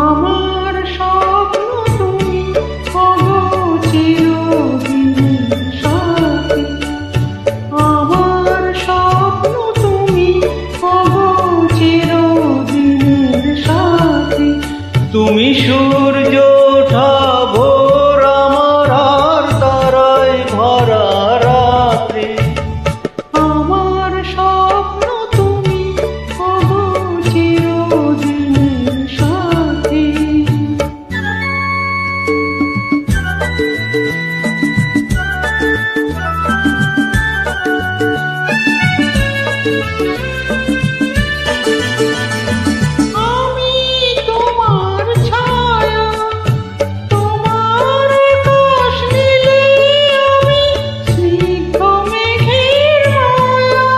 আমার স্বপ্ন তুমি ওগো চিরদিনের সাথী, আমার স্বপ্ন তুমি ওগো চিরদিনের সাথী। তুমি সূর্য ওঠা ভোর আমার আর তারায় ভরা রাত্রি। আমার স্বপ্ন তুমি ওগো চিরদিনের সাথী। আমি তোমার ছায়া, তোমার আকাশ নীলে, আমি স্নিগ্ধ মেঘের মায়া।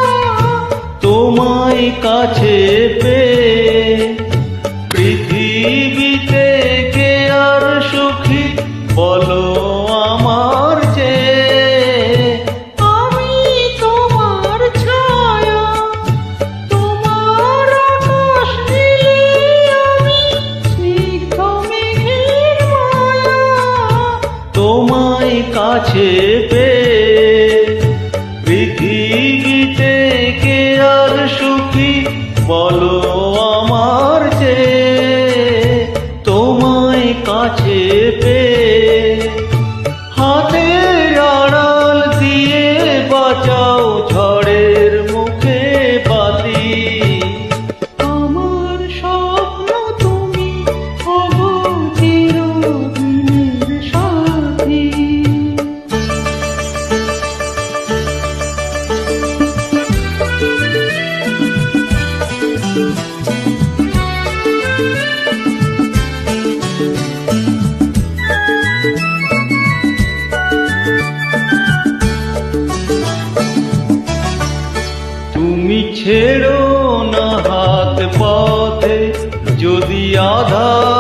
তোমায় কাছে পেয়ে পৃথিবীতে কে আর সুখী বলো আমার চেয়ে। আমি তোমার ছায়া, তোমার আকাশ নীলে, আমি স্নিগ্ধ মেঘের মায়া। তোমায় কাছে পেয়ে পৃথিবীতে কে আর সুখী বলো আমার চেয়ে। তোমায় কাছে পেয়ে হাতের আড়াল দিয়ে বাঁচাও ঝড়ের মুখে বাতি। আমার স্বপ্ন তুমি ওগো চিরদিনের সাথী। তুমি ছেড়ো না হাত পথে যদি আধার